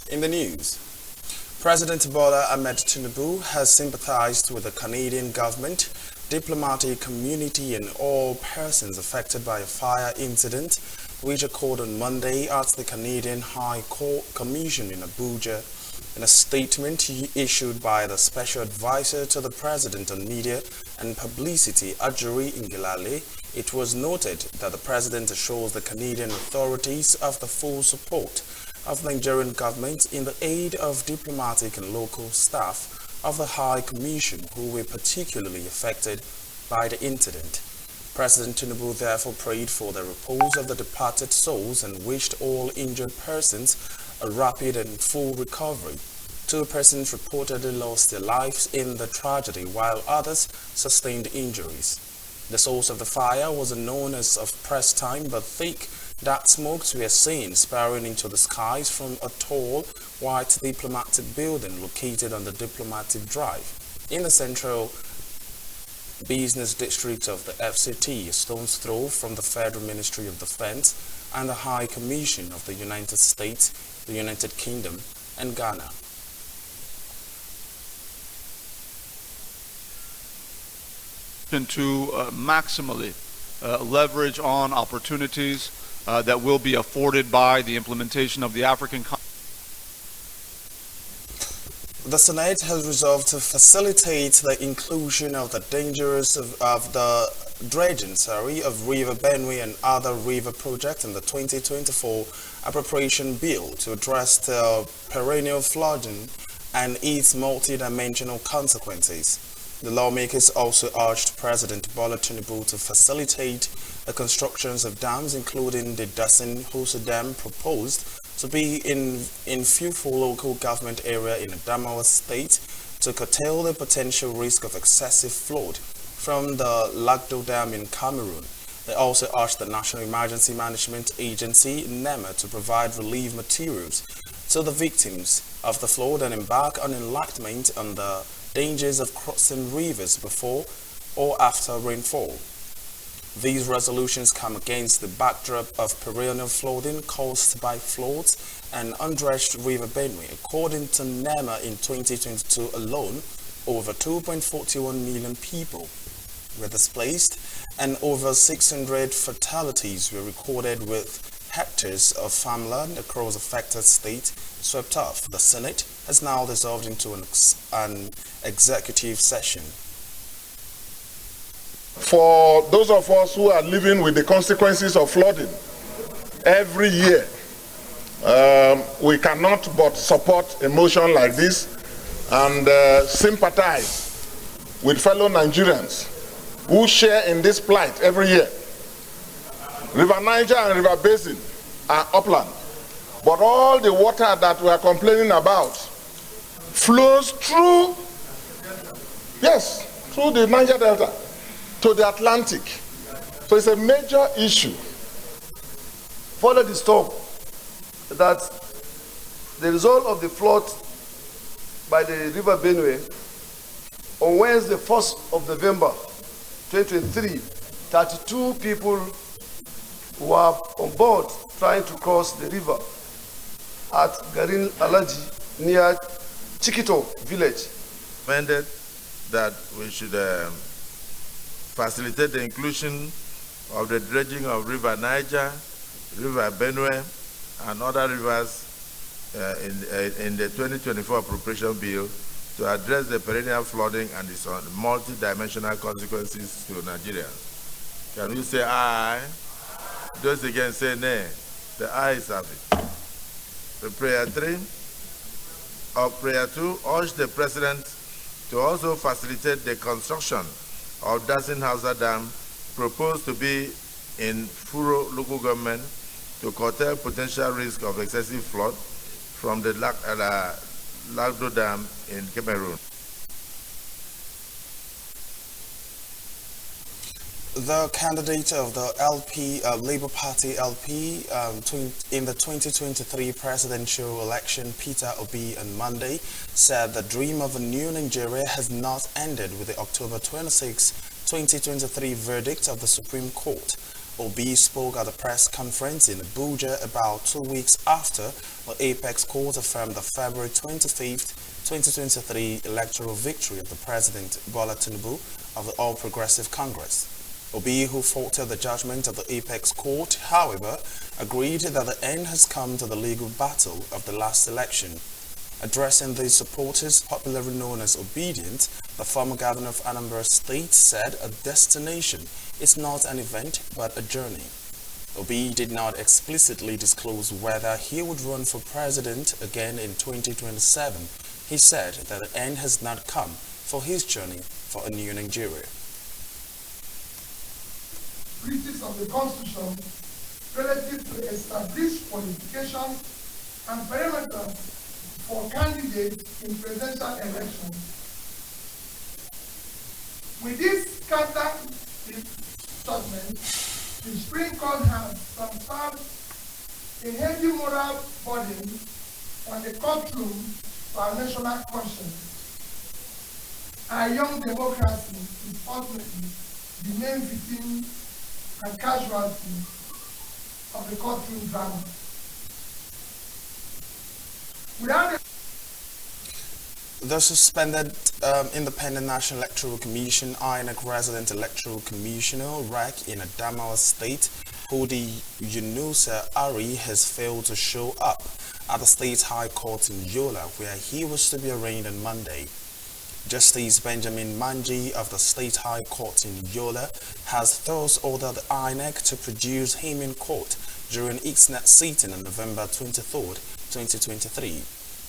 In the news, President Bola Ahmed Tinubu has sympathized with the Canadian government, diplomatic community and all persons affected by a fire incident which occurred on Monday at the Canadian High Court Commission in Abuja. In a statement issued by the Special Advisor to the President on Media and Publicity, Ajuri Ngilale, it was noted that the President assures the Canadian authorities of the full support of the Nigerian government in the aid of diplomatic and local staff of the High Commission who were particularly affected by the incident. President Tinubu therefore prayed for the repose of the departed souls and wished all injured persons a rapid and full recovery. 2 persons reportedly lost their lives in the tragedy, while others sustained injuries. The source of the fire was unknown as of press time, but thick, dark smokes were seen spiraling into the skies from a tall, white diplomatic building located on the Diplomatic Drive in the central business district of the FCT, a stone's throw from the Federal Ministry of Defense and the High Commission of the United States, the United Kingdom, and Ghana. To maximally leverage on opportunities that will be afforded by the implementation of the African Continent. The Senate has resolved to facilitate the inclusion of the dangers of the dredging of River Benue and other river projects in the 2024 appropriation bill to address the perennial flooding and its multidimensional consequences. The lawmakers also urged President Bola Tinubu to facilitate the constructions of dams, including the dozen Hosa Dam proposed to be in Fufu local government area in Adamawa State to curtail the potential risk of excessive flood from the Lagdo Dam in Cameroon. They also urged the National Emergency Management Agency, NEMA, to provide relief materials to the victims of the flood and embark on enlightenment on the dangers of crossing rivers before or after rainfall. These resolutions come against the backdrop of perennial flooding caused by floods and undredged River Benue. According to NEMA, in 2022 alone, over 2.41 million people were displaced and over 600 fatalities were recorded, with hectares of farmland across affected states swept off. The Senate has now dissolved into an executive session. For those of us who are living with the consequences of flooding every year, we cannot but support a motion like this and sympathize with fellow Nigerians who share in this plight every year. River Niger and River Basin are upland, but all the water that we are complaining about flows through the Niger Delta to the Atlantic. So it's a major issue. Follow the storm that the result of the flood by the River Benue on Wednesday, 1st of November 2023, 32 people were on board trying to cross the river at Garin Alaji near Chikito village. Recommended that we should facilitate the inclusion of the dredging of River Niger, River Benue, and other rivers in the 2024 appropriation bill to address the perennial flooding and its multi-dimensional consequences to Nigeria. Can you say aye? Those against say nay. The ayes have it. The prayer 3 or prayer 2 urge the President to also facilitate the construction of Dasin Hausa Dam proposed to be in Furo local government to curtail potential risk of excessive flood from the Lagdo Dam in Cameroon. The candidate of the LP, Labour Party LP, in the 2023 presidential election, Peter Obi, on Monday, said the dream of a new Nigeria has not ended with the October 26, 2023 verdict of the Supreme Court. Obi spoke at a press conference in Abuja about 2 weeks after the Apex Court affirmed the February 25th, 2023 electoral victory of the President Bola Tinubu of the All Progressive Congress. Obi, who faulted the judgment of the Apex Court, however, agreed that the end has come to the legal battle of the last election. Addressing these supporters, popularly known as Obedient, the former governor of Anambra State said a destination is not an event but a journey. Obi did not explicitly disclose whether he would run for president again in 2027. He said that the end has not come for his journey for a new Nigeria. Breaches of the Constitution relative to established qualification and parameters for candidates in presidential elections. With this counter judgment, the Supreme Court has transferred a heavy moral burden on the courtroom to our national conscience. Our young democracy is ultimately the main victim and casualty of the courtroom drama. The suspended Independent National Electoral Commission INEC Resident Electoral Commissioner REC in Adamawa State, Hodi Yunusa Ari, has failed to show up at the State High Court in Yola, where he was to be arraigned on Monday. Justice Benjamin Manji of the State High Court in Yola has thus ordered the INEC to produce him in court during its next sitting on November 23, 2023.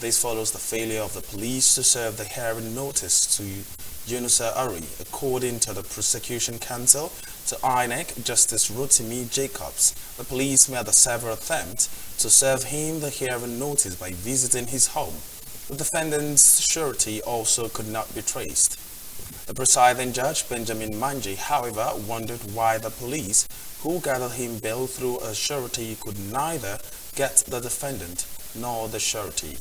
This follows the failure of the police to serve the hearing notice to Yunusa Ari. According to the Prosecution Counsel to INEC, Justice Rotimi Jacobs, the police made several attempts to serve him the hearing notice by visiting his home. The defendant's surety also could not be traced. The presiding judge, Benjamin Manji, however, wondered why the police, who gathered him bail through a surety, could neither get the defendant nor the surety.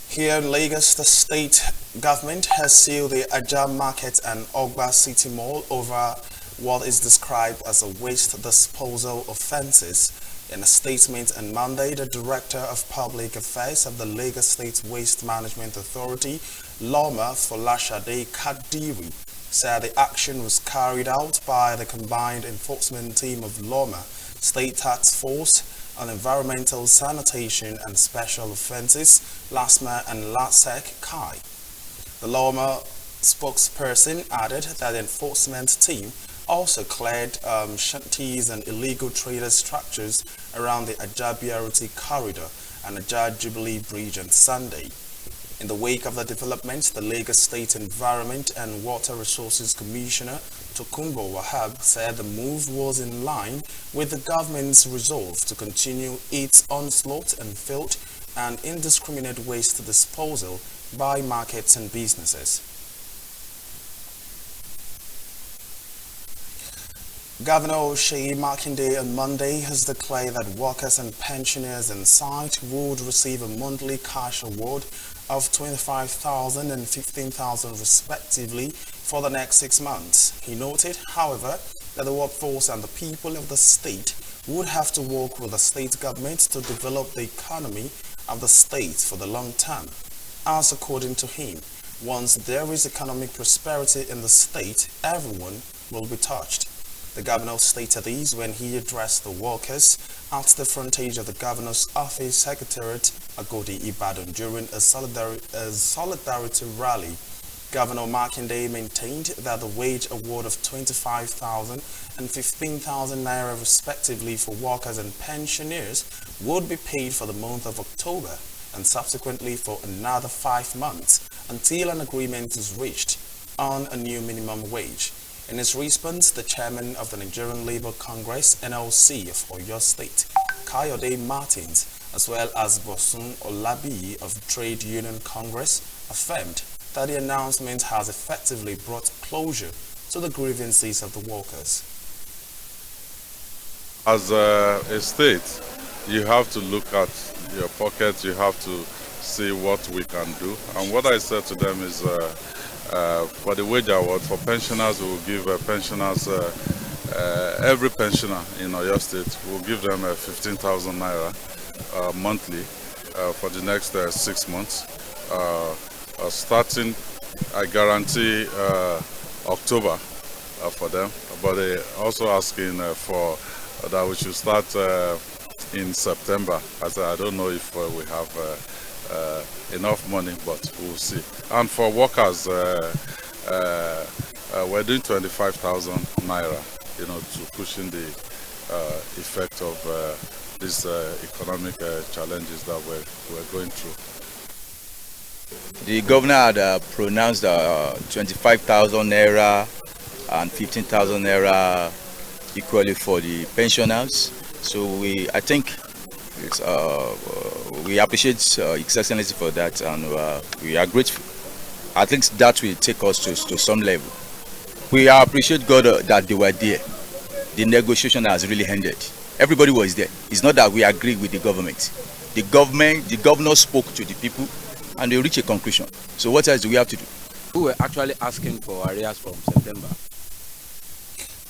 Here in Lagos, the state government has sealed the Ajah Market and Ogba City Mall over what is described as a waste disposal offences. In a statement on Monday, the Director of Public Affairs of the Lagos State Waste Management Authority, Loma Folashade Kadiri, said the action was carried out by the combined enforcement team of Loma, State Task Force on Environmental Sanitation and Special Offences, LASMA and LASEC Kai. The Loma spokesperson added that the enforcement team also cleared shanties and illegal trader structures around the Ajah BRT corridor and Ajah Jubilee Bridge on Sunday. In the wake of the development, the Lagos State Environment and Water Resources Commissioner Tokunbo Wahab said the move was in line with the government's resolve to continue its onslaught on filth and indiscriminate waste disposal by markets and businesses. Governor Seyi Makinde on Monday has declared that workers and pensioners in sight would receive a monthly cash award of 25,000 and 15,000 respectively for the next 6 months. He noted, however, that the workforce and the people of the state would have to work with the state government to develop the economy of the state for the long term. As according to him, once there is economic prosperity in the state, everyone will be touched. The governor stated these when he addressed the workers at the frontage of the governor's office secretariat, Agodi Ibadan, during a solidarity rally. Governor Makinde maintained that the wage award of 25,000 and 15,000 naira respectively for workers and pensioners would be paid for the month of October and subsequently for another 5 months until an agreement is reached on a new minimum wage. In his response, the chairman of the Nigerian Labour Congress (NLC) of Oyo State, Kayode Martins, as well as Bosun Olabi of Trade Union Congress, affirmed that the announcement has effectively brought closure to the grievances of the workers. As a state, you have to look at your pockets, you have to see what we can do. And what I said to them is For the wage award for pensioners, we will give pensioners, every pensioner in Oyo State, will give them 15,000 naira monthly for the next 6 months. Starting, I guarantee October for them, but they also asking for that we should start in September. As I don't know if we have enough money, but we'll see. And for workers, we're doing 25,000 naira, to cushion the effect of these economic challenges that we're going through. The governor had pronounced 25,000 naira and 15,000 naira equally for the pensioners. So I think we appreciate His Excellency for that, and we are grateful. I think that will take us to some level. We appreciate God that they were there. The negotiation has really ended. Everybody was there. It's not that we agree with the government. The governor spoke to the people, and they reached a conclusion. So what else do we have to do? We were actually asking for arrears from September.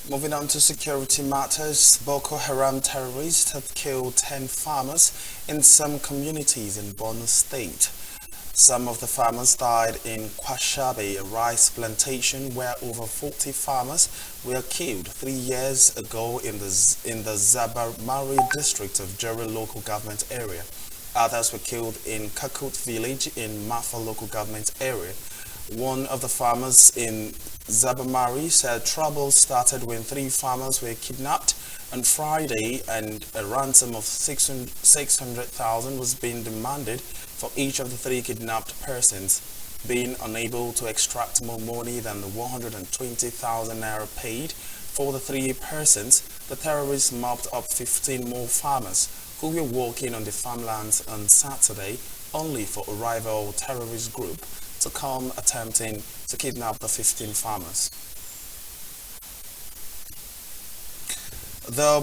Moving on to security matters, Boko Haram terrorists have killed 10 farmers in some communities in Borno State. Some of the farmers died in Kwashabe, a rice plantation where over 40 farmers were killed 3 years ago in the Zabamari district of Jere local government area. Others were killed in Kakut village in Mafa local government area. One of the farmers in Zabamari said trouble started when 3 farmers were kidnapped on Friday, and a ransom of 600,000 was being demanded for each of the 3 kidnapped persons. Being unable to extract more money than the 120,000 naira paid for the 3 persons, the terrorists mopped up 15 more farmers who were working on the farmlands on Saturday, only for a rival terrorist group to come attempting to kidnap the 15 farmers. The